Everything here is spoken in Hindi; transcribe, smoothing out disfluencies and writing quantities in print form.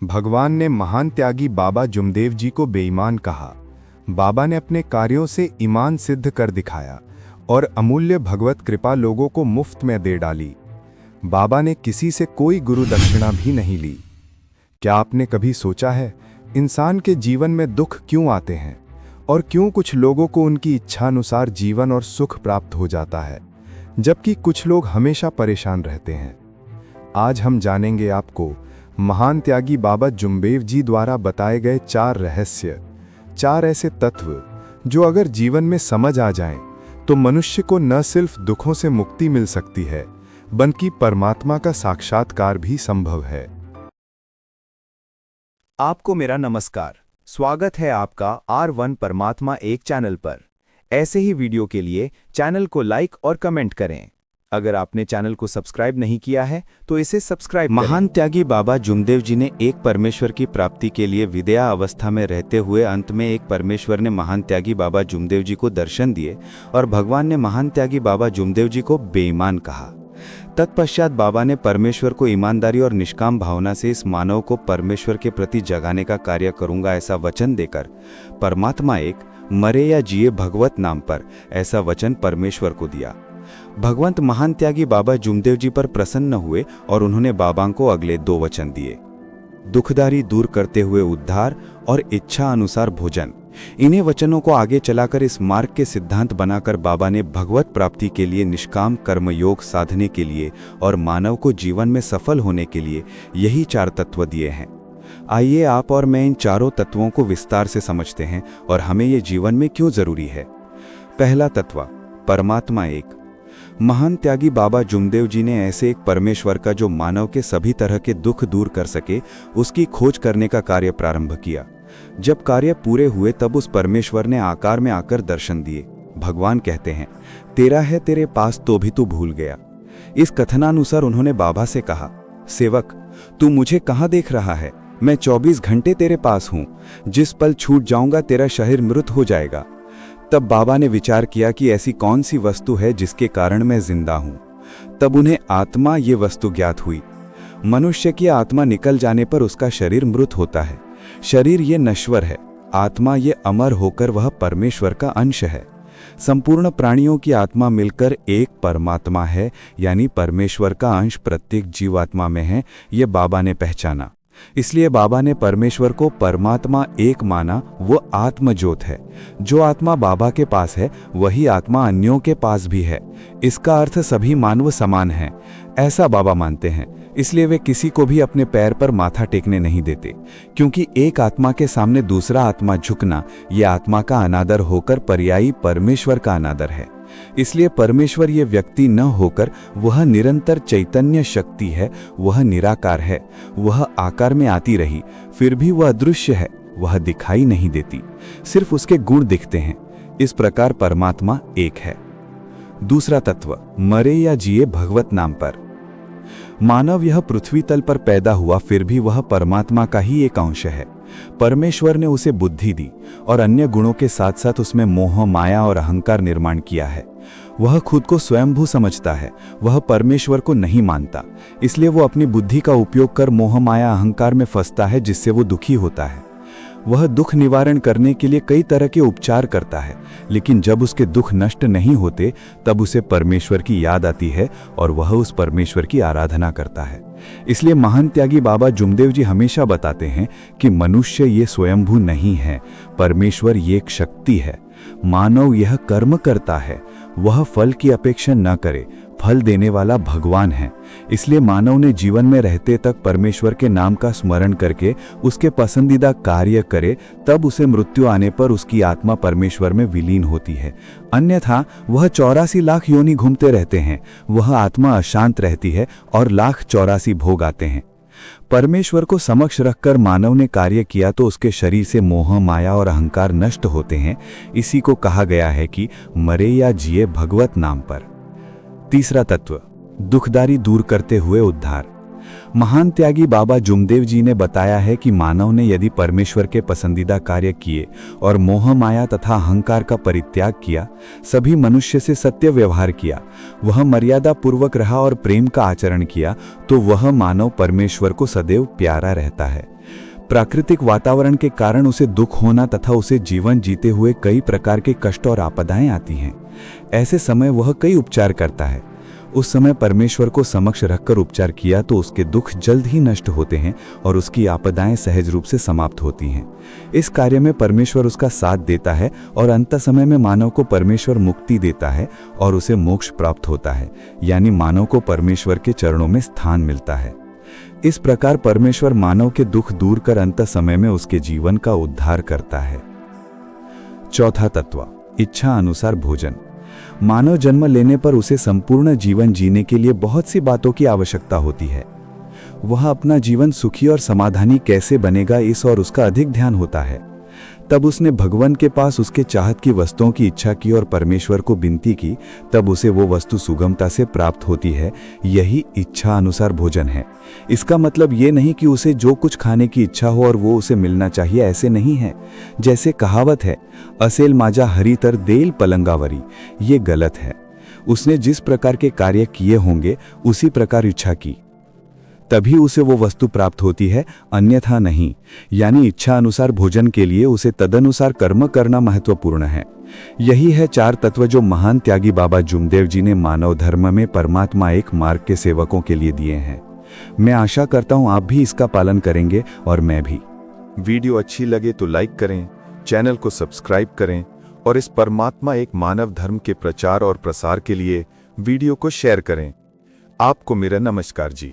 भगवान ने महान त्यागी बाबा जुमदेव जी को बेईमान कहा। बाबा ने अपने कार्यों से ईमान सिद्ध कर दिखाया और अमूल्य भगवत कृपा लोगों को मुफ्त में दे डाली। बाबा ने किसी से कोई गुरु दक्षिणा भी नहीं ली। क्या आपने कभी सोचा है इंसान के जीवन में दुख क्यों आते हैं और क्यों कुछ लोगों को उनकी इच्छानुसार जीवन और सुख प्राप्त हो जाता है, जबकि कुछ लोग हमेशा परेशान रहते हैं? आज हम जानेंगे आपको महान त्यागी बाबा जुमदेव जी द्वारा बताए गए 4 रहस्य, 4 ऐसे तत्व जो अगर जीवन में समझ आ जाएं, तो मनुष्य को न सिर्फ दुखों से मुक्ति मिल सकती है, बल्कि परमात्मा का साक्षात्कार भी संभव है। आपको मेरा नमस्कार। स्वागत है आपका R1 परमात्मा एक चैनल पर। ऐसे ही वीडियो के लिए चैनल को लाइक और कमेंट करें। अगर आपने चैनल को सब्सक्राइब नहीं किया है तो इसे सब्सक्राइब करें। महान त्यागी बाबा जुमदेव जी ने एक परमेश्वर की प्राप्ति के लिए विद्या अवस्था में रहते हुए अंत में एक परमेश्वर ने महान त्यागी बाबा जुमदेव जी को दर्शन दिए और भगवान ने महान त्यागी बाबा जुमदेव जी को बेईमान कहा। तत्पश्चात बाबा ने परमेश्वर को ईमानदारी और निष्काम भावना से इस मानव को परमेश्वर के प्रति जगाने का कार्य करूंगा ऐसा वचन देकर परमात्मा एक मरे या जिए भगवत नाम पर ऐसा वचन परमेश्वर को दिया। भगवंत महान त्यागी बाबा जुमदेव जी पर प्रसन्न हुए और उन्होंने बाबा को अगले 2 वचन दिए। दुखदारी दूर करते हुए उद्धार और इच्छा अनुसार भोजन। इन्हीं वचनों को आगे चलाकर इस मार्ग के सिद्धांत बनाकर बाबा ने भगवत प्राप्ति के लिए निष्काम कर्मयोग साधने के लिए और मानव को जीवन में सफल होने के लिए यही 4 तत्व दिए हैं। आइए आप और मैं इन चारों तत्वों को विस्तार से समझते हैं और हमें ये जीवन में क्यों जरूरी है। पहला तत्व, परमात्मा एक। महान त्यागी बाबा जुमदेव जी ने ऐसे एक परमेश्वर का जो मानव के सभी तरह के दुख दूर कर सके, उसकी खोज करने का कार्य प्रारंभ किया। जब कार्य पूरे हुए तब उस परमेश्वर ने आकार में आकर दर्शन दिए। भगवान कहते हैं, तेरा है तेरे पास तो भी तू भूल गया। इस कथनानुसार उन्होंने बाबा से कहा, सेवक तू मुझे कहाँ देख रहा है? मैं 24 घंटे तेरे पास हूँ। जिस पल छूट जाऊंगा तेरा शरीर मृत हो जाएगा। तब बाबा ने विचार किया कि ऐसी कौन सी वस्तु है जिसके कारण मैं जिंदा हूँ। तब उन्हें आत्मा ये वस्तु ज्ञात हुई। मनुष्य की आत्मा निकल जाने पर उसका शरीर मृत होता है। शरीर ये नश्वर है, आत्मा ये अमर होकर वह परमेश्वर का अंश है। संपूर्ण प्राणियों की आत्मा मिलकर एक परमात्मा है, यानी परमेश्वर का अंश प्रत्येक जीवात्मा में है। ये बाबा ने पहचाना। इसलिए बाबा ने परमेश्वर को परमात्मा एक माना। वो आत्म ज्योत है। जो आत्मा बाबा के पास है वही आत्मा अन्यों के पास भी है। इसका अर्थ सभी मानव समान हैं, ऐसा बाबा मानते हैं। इसलिए वे किसी को भी अपने पैर पर माथा टेकने नहीं देते, क्योंकि एक आत्मा के सामने दूसरा आत्मा झुकना ये आत्मा का अनादर होकर पर्यायी परमेश्वर का अनादर है। इसलिए परमेश्वर ये व्यक्ति न होकर वह निरंतर चैतन्य शक्ति है, वह निराकार है। वह आकार में आती रही, फिर भी वह अदृश्य है, वह दिखाई नहीं देती, सिर्फ उसके गुण दिखते हैं। इस प्रकार परमात्मा एक है। दूसरा तत्व, मरे या जिए भगवत नाम पर। मानव यह पृथ्वी तल पर पैदा हुआ, फिर भी वह परमात्मा का ही एक अंश है। परमेश्वर ने उसे बुद्धि दी और अन्य गुणों के साथ साथ उसमें मोह, माया और अहंकार निर्माण किया है। वह खुद को स्वयंभू समझता है, वह परमेश्वर को नहीं मानता। इसलिए वो अपनी बुद्धि का उपयोग कर मोह, माया, अहंकार में फंसता है, जिससे वो दुखी होता है। वह दुख निवारण करने के लिए कई तरह के उपचार करता है, लेकिन जब उसके दुख नष्ट नहीं होते तब उसे परमेश्वर की याद आती है और वह उस परमेश्वर की आराधना करता है। इसलिए महान त्यागी बाबा जुमदेव जी हमेशा बताते हैं कि मनुष्य ये स्वयंभू नहीं है, परमेश्वर ये एक शक्ति है। मानव यह कर्म करता है, वह फल की अपेक्षा न करे, फल देने वाला भगवान है। इसलिए मानव ने जीवन में रहते तक परमेश्वर के नाम का स्मरण करके उसके पसंदीदा कार्य करे, तब उसे मृत्यु आने पर उसकी आत्मा परमेश्वर में विलीन होती है। अन्यथा वह 84 लाख योनि घूमते रहते हैं, वह आत्मा अशांत रहती है और 1,84,000 भोग आते हैं। परमेश्वर को समक्ष रखकर मानव ने कार्य किया तो उसके शरीर से मोह, माया और अहंकार नष्ट होते हैं। इसी को कहा गया है कि मरे या जिए भगवत नाम पर। तीसरा तत्व, दुखदारी दूर करते हुए उद्धार। महान त्यागी बाबा जुमदेव जी ने बताया है कि मानव ने यदि परमेश्वर के पसंदीदा कार्य किए और मोह, माया तथा अहंकार का परित्याग किया, सभी मनुष्य से सत्य व्यवहार किया, वह मर्यादा पूर्वक रहा और प्रेम का आचरण किया, तो वह मानव परमेश्वर को सदैव प्यारा रहता है। प्राकृतिक वातावरण के कारण उसे दुख होना तथा उसे जीवन जीते हुए कई प्रकार के कष्ट और आपदाएं आती हैं। ऐसे समय वह कई उपचार करता है। उस समय परमेश्वर को समक्ष रखकर उपचार किया तो उसके दुख जल्द ही नष्ट होते हैं और उसकी आपदाएं सहज रूप से समाप्त होती हैं। इस कार्य में परमेश्वर उसका साथ देता है और अंत समय में मानव को परमेश्वर मुक्ति देता है और उसे मोक्ष प्राप्त होता है, यानी मानव को परमेश्वर के चरणों में स्थान मिलता है। इस प्रकार परमेश्वर मानव के दुख दूर कर अंत समय में उसके जीवन का उद्धार करता है। चौथा तत्व, इच्छा अनुसार भोजन। मानव जन्म लेने पर उसे संपूर्ण जीवन जीने के लिए बहुत सी बातों की आवश्यकता होती है। वह अपना जीवन सुखी और समाधानी कैसे बनेगा, इस और उसका अधिक ध्यान होता है। तब उसने भगवान के पास उसके चाहत की वस्तुओं की इच्छा की और परमेश्वर को विनती की, तब उसे वो वस्तु सुगमता से प्राप्त होती है। यही इच्छा अनुसार भोजन है। इसका मतलब ये नहीं कि उसे जो कुछ खाने की इच्छा हो और वो उसे मिलना चाहिए, ऐसे नहीं है। जैसे कहावत है, असेल माजा हरी तर देल पलंगावरी, ये गलत है। उसने जिस प्रकार के कार्य किए होंगे उसी प्रकार इच्छा की, तभी उसे वो वस्तु प्राप्त होती है, अन्यथा नहीं। यानी इच्छा अनुसार भोजन के लिए उसे तदनुसार कर्म करना महत्वपूर्ण है। यही है चार तत्व जो महान त्यागी बाबा जुमदेव जी ने मानव धर्म में परमात्मा एक मार्ग के सेवकों के लिए दिए हैं। मैं आशा करता हूं आप भी इसका पालन करेंगे और मैं भी। वीडियो अच्छी लगे तो लाइक करें, चैनल को सब्सक्राइब करें और इस परमात्मा एक मानव धर्म के प्रचार और प्रसार के लिए वीडियो को शेयर करें। आपको मेरा नमस्कार जी।